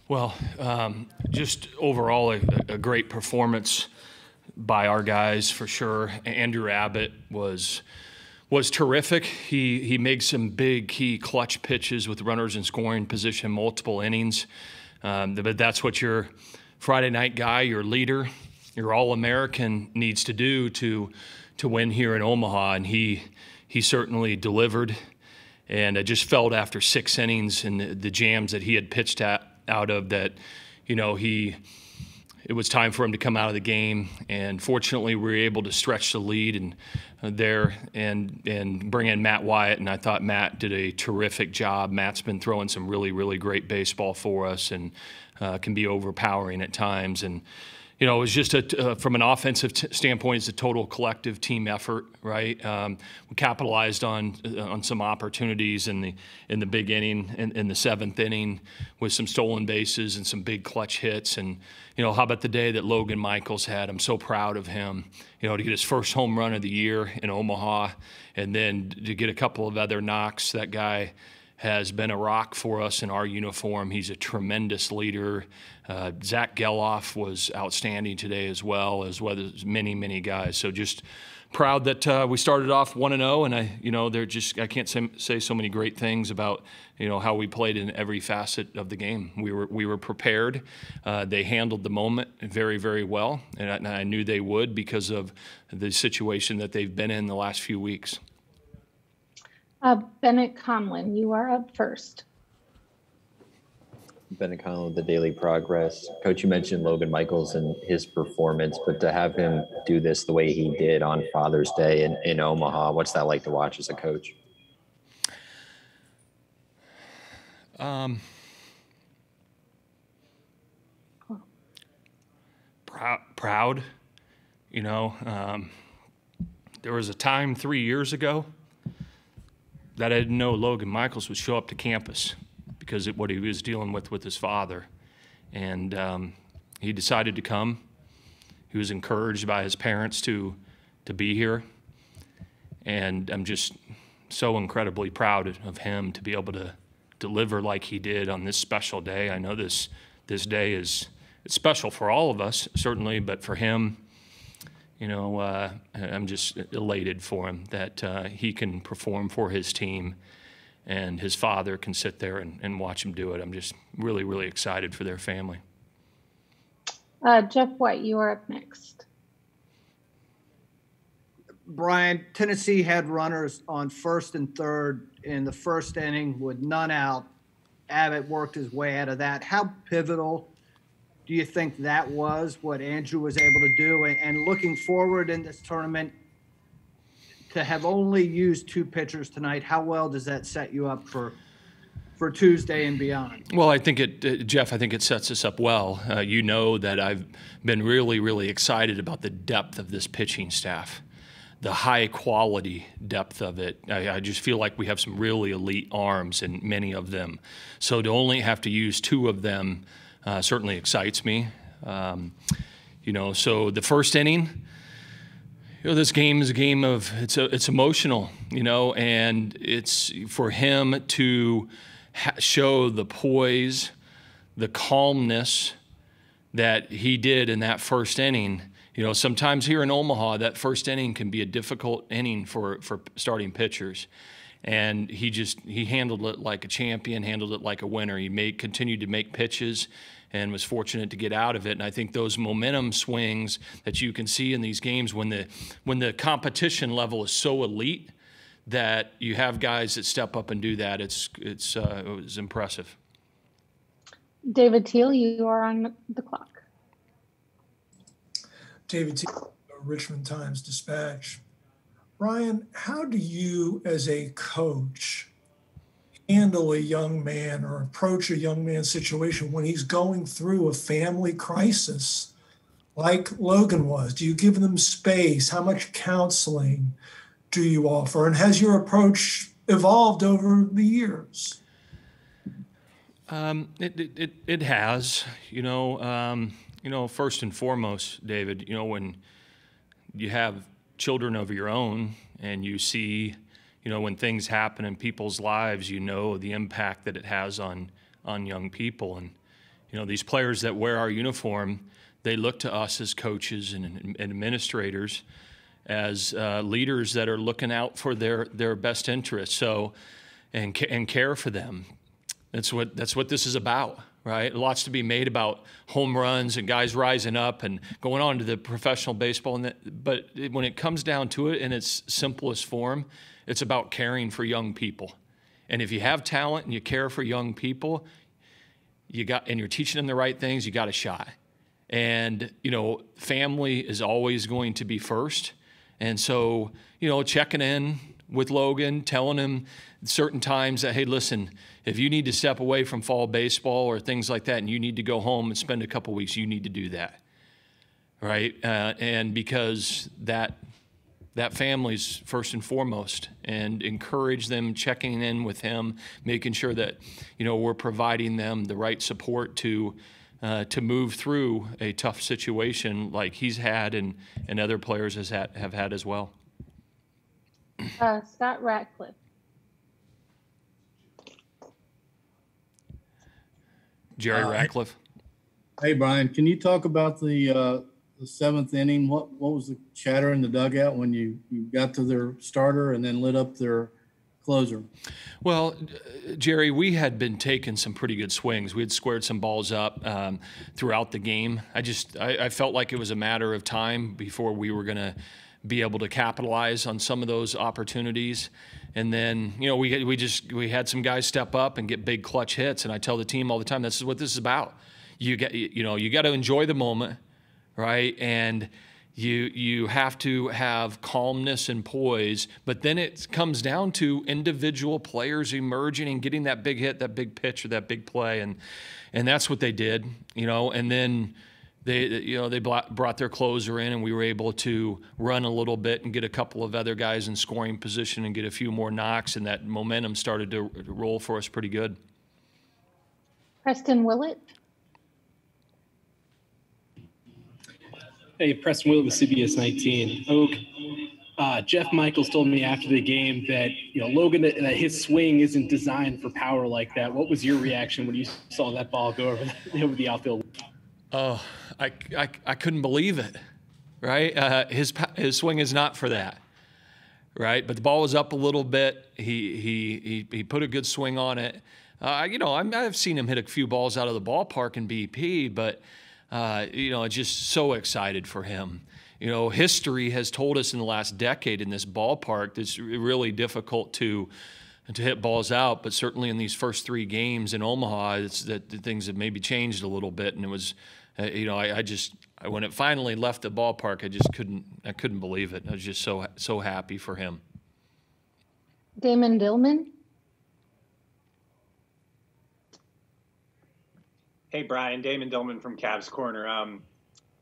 Well, just overall a great performance by our guys for sure. Andrew Abbott was terrific. He made some big key clutch pitches with runners in scoring position, multiple innings. But that's what your Friday night guy, your leader, your All-American needs to do to win here in Omaha, and he certainly delivered. And I just felt after 6 innings and the jams that he had pitched out of that, it was time for him to come out of the game. And fortunately, we were able to stretch the lead and bring in Matt Wyatt. And I thought Matt did a terrific job. Matt's been throwing some really, really great baseball for us and can be overpowering at times. And it was just from an offensive standpoint, it's a total collective team effort, right? We capitalized on some opportunities in the big inning, in the 7th inning, with some stolen bases and some big clutch hits. And how about the day that Logan Michaels had? I'm so proud of him. To get his first home run of the year in Omaha, and then to get a couple of other knocks. That guy has been a rock for us in our uniform. He's a tremendous leader. Zach Geloff was outstanding today as well as many, many guys. So just proud that we started off 1-0, and I can't say so many great things about how we played in every facet of the game. We were prepared. They handled the moment very, very well, and I knew they would because of the situation that they've been in the last few weeks. Bennett Conlin, you are up first. Bennett Conlin with the Daily Progress. Coach, you mentioned Logan Michaels and his performance, but to have him do this the way he did on Father's Day in Omaha, what's that like to watch as a coach? Proud. There was a time 3 years ago that I didn't know Logan Michaels would show up to campus because of what he was dealing with his father. And he decided to come. He was encouraged by his parents to be here. And I'm just so incredibly proud of him to be able to deliver like he did on this special day. I know this day it's special for all of us, certainly, but for him, I'm just elated for him that he can perform for his team and his father can sit there and watch him do it. I'm just really, really excited for their family. Jeff White, you are up next. Brian, Tennessee had runners on 1st and 3rd in the 1st inning with none out. Abbott worked his way out of that. How pivotal do you think that was, what Andrew was able to do? And looking forward in this tournament, to have only used 2 pitchers tonight, how well does that set you up for Tuesday and beyond? Well, I think Jeff, I think it sets us up well. That I've been really, really excited about the depth of this pitching staff, the high quality depth of it. I just feel like we have some really elite arms in many of them. So to only have to use 2 of them certainly excites me. So the 1st inning, this game is a game of it's emotional, and it's for him to show the poise, the calmness that he did in that 1st inning. Sometimes here in Omaha, that 1st inning can be a difficult inning for starting pitchers. And he handled it like a champion, handled it like a winner. He continued to make pitches and was fortunate to get out of it. And I think those momentum swings that you can see in these games when the competition level is so elite that you have guys that step up and do that, it was impressive. David Teal, you are on the clock. David Teal, Richmond Times-Dispatch. Brian, how do you as a coach handle a young man or approach a young man's situation when he's going through a family crisis like Logan was? Do you give them space? How much counseling do you offer? And has your approach evolved over the years? It has. First and foremost, David, when you have children of your own and you see, when things happen in people's lives, the impact that it has on young people. And, You know, these players that wear our uniform, they look to us as coaches and administrators as leaders that are looking out for their best interests. So, and care for them. That's what this is about, right? Lots to be made about home runs and guys rising up and going on to the professional baseball. But when it comes down to it in its simplest form, it's about caring for young people. And if you have talent and you care for young people, and you're teaching them the right things, you got a shot. And, you know, family is always going to be first. And so, you know, checking in with Logan, telling him certain times that, hey, listen, if you need to step away from fall baseball or things like that and you need to go home and spend a couple weeks, you need to do that, right? And because that family's first and foremost, and encourage them checking in with him, making sure that, you know, we're providing them the right support to move through a tough situation like he's had and other players have had as well. Scott Ratcliffe. Jerry Ratcliffe. Hey, Brian, can you talk about the seventh inning? What was the chatter in the dugout when you got to their starter and then lit up their closer? Well, Jerry, we had been taking some pretty good swings. We had squared some balls up throughout the game. I felt like it was a matter of time before we were going to be able to capitalize on some of those opportunities. And then, you know, we had some guys step up and get big clutch hits. And I tell the team all the time, this is what this is about. You got to enjoy the moment, right? And you have to have calmness and poise, but then it comes down to individual players emerging and getting that big hit, that big pitch, or that big play, and that's what they did, you know. And then they brought their closer in, and we were able to run a little bit and get a couple of other guys in scoring position and get a few more knocks, and that momentum started to roll for us pretty good. Preston Willett. Hey, Preston Willett with CBS 19. Oak, Jeff Michaels told me after the game that, you know, Logan, that his swing isn't designed for power like that. What was your reaction when you saw that ball go over the outfield? Oh, I couldn't believe it, right? His swing is not for that, right? But the ball was up a little bit. He put a good swing on it. You know, I've seen him hit a few balls out of the ballpark in BP, but you know, just so excited for him. You know, history has told us in the last decade in this ballpark it's really difficult to hit balls out, but certainly in these first three games in Omaha, it's that things have maybe changed a little bit. And it was, you know, when it finally left the ballpark, I couldn't believe it. I was just so happy for him. Damon Dillman. Hey, Brian, Damon Dillman from Cavs Corner.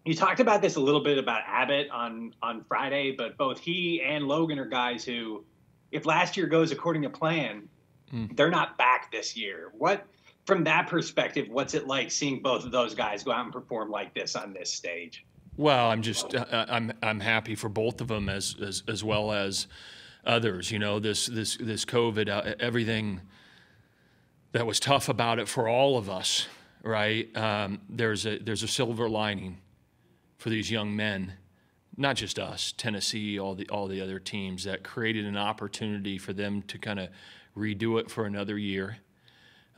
You talked about this a little bit about Abbott on Friday, but both he and Logan are guys who, if last year goes according to plan, they're not back this year. From that perspective, what's it like seeing both of those guys go out and perform like this on this stage? Well, I'm happy for both of them as well as others. You know, this COVID, everything that was tough about it for all of us. Right, there's a silver lining for these young men, not just us, Tennessee, all the other teams, that created an opportunity for them to kind of redo it for another year,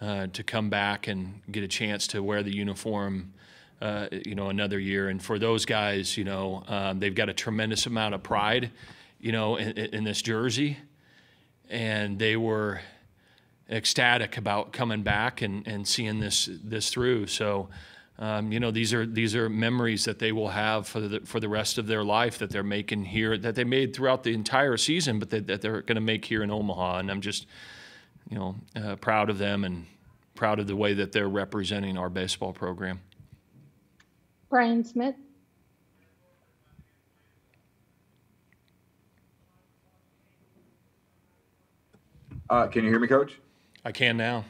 to come back and get a chance to wear the uniform, you know, another year. And for those guys, you know, they've got a tremendous amount of pride, you know, in this jersey, and they were ecstatic about coming back and seeing this through. So, you know, these are memories that they will have for the rest of their life, that they're making here, that they made throughout the entire season, but that they're going to make here in Omaha. And I'm just, you know, proud of them and proud of the way that they're representing our baseball program. Brian Smith. Can you hear me, Coach? I can now.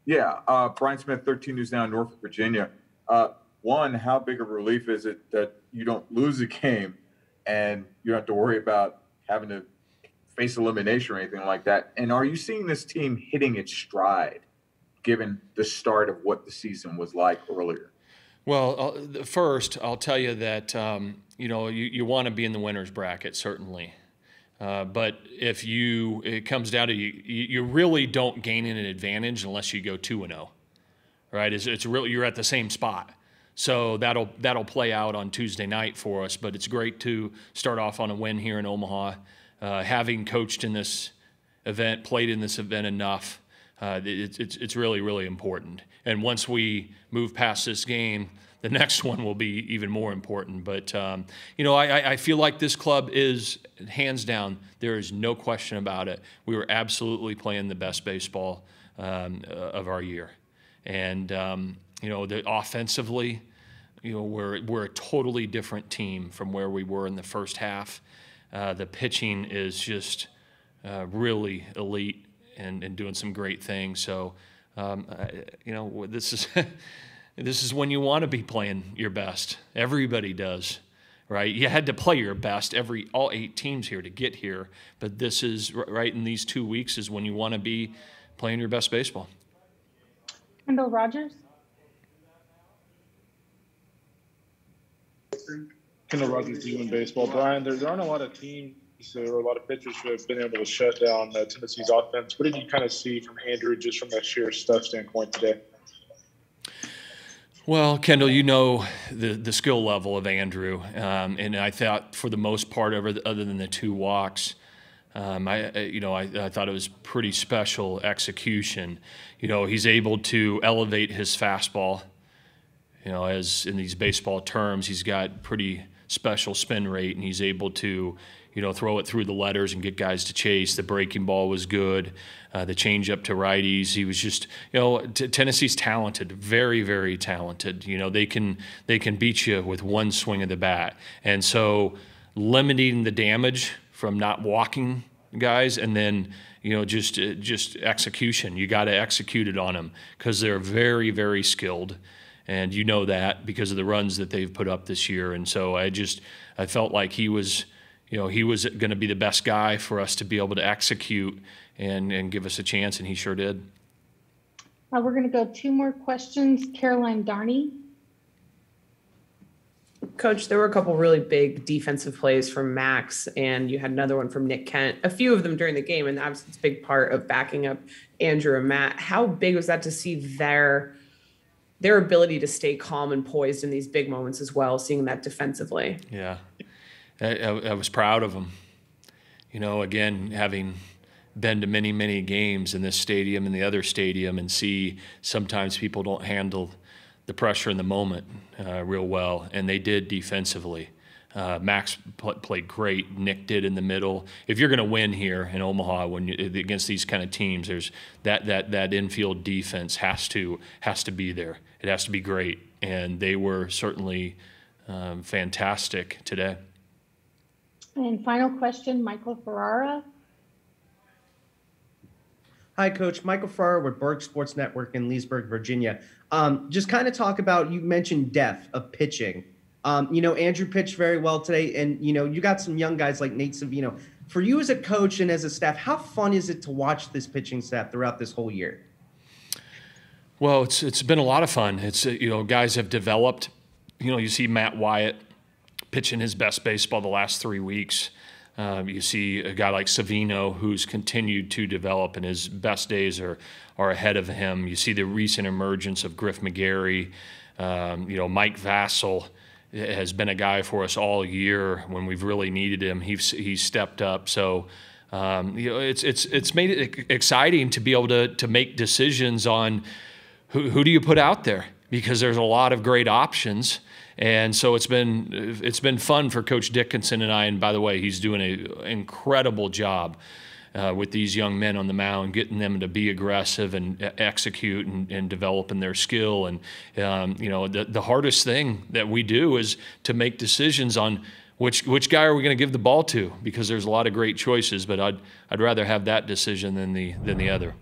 Yeah, Brian Smith, 13 News Now, Norfolk, Virginia. One, how big of a relief is it that you don't lose a game and you don't have to worry about having to face elimination or anything like that? And are you seeing this team hitting its stride given the start of what the season was like earlier? Well, first, I'll tell you that, you want to be in the winner's bracket, certainly. But if it comes down to you really don't gain an advantage unless you go 2-0, right? It's really, you're at the same spot. So that'll play out on Tuesday night for us. But it's great to start off on a win here in Omaha. Having coached in this event, played in this event enough, it's really, really important. And once we move past this game, the next one will be even more important. But, I feel like this club is, hands down, there is no question about it. We were absolutely playing the best baseball of our year. And, offensively, we're a totally different team from where we were in the first half. The pitching is just really elite and doing some great things. So, this is this is when you want to be playing your best. Everybody does, right? You had to play your best, all 8 teams here to get here. But this is right in these 2 weeks is when you want to be playing your best baseball. Kendall Rogers. Kendall Rogers, doing baseball. Brian, there aren't a lot of teams or a lot of pitchers who have been able to shut down Tennessee's offense. What did you kind of see from Andrew just from that sheer stuff standpoint today? Well, Kendall, the skill level of Andrew, and I thought for the most part, other than the 2 walks, I thought it was pretty special execution. He's able to elevate his fastball. As in these baseball terms, he's got pretty special spin rate, and he's able to, throw it through the letters and get guys to chase. The breaking ball was good. The changeup to righties. He was just, Tennessee's talented, very, very talented. They can beat you with one swing of the bat. And so limiting the damage from not walking guys and then, just execution. You got to execute it on them because they're very, very skilled. And that because of the runs that they've put up this year. And so I felt like he was going to be the best guy for us to be able to execute and give us a chance, and he sure did. We're going to go 2 more questions. Caroline Darney. Coach, there were a couple really big defensive plays from Max, and you had another one from Nick Kent, a few of them during the game, and obviously it's a big part of backing up Andrew and Matt. How big was that to see their ability to stay calm and poised in these big moments as well, seeing that defensively? Yeah, I was proud of them. Again, having been to many, many games in this stadium and the other stadium and see sometimes people don't handle the pressure in the moment real well, and they did defensively. Max played great. Nick did in the middle. If you're going to win here in Omaha against these kind of teams, there's that infield defense has to be there. It has to be great, and they were certainly fantastic today. And final question, Michael Ferrara. Hi, Coach. Michael Ferrara with Berg Sports Network in Leesburg, Virginia. Just kind of talk about, you mentioned depth of pitching. Andrew pitched very well today, and, you got some young guys like Nate Savino. For you as a coach and as a staff, how fun is it to watch this pitching staff throughout this whole year? Well, it's been a lot of fun. It's, guys have developed. You see Matt Wyatt pitching his best baseball the last 3 weeks. You see a guy like Savino who's continued to develop, and his best days are ahead of him. You see the recent emergence of Griff McGarry. Mike Vassell has been a guy for us all year when we've really needed him. He's stepped up. So it's made it exciting to be able to make decisions on who do you put out there, because there's a lot of great options. And so it's been fun for Coach Dickinson and I. And by the way, he's doing an incredible job with these young men on the mound, getting them to be aggressive and execute and developing their skill. And the hardest thing that we do is to make decisions on which guy are we going to give the ball to, because there's a lot of great choices. But I'd rather have that decision than the other.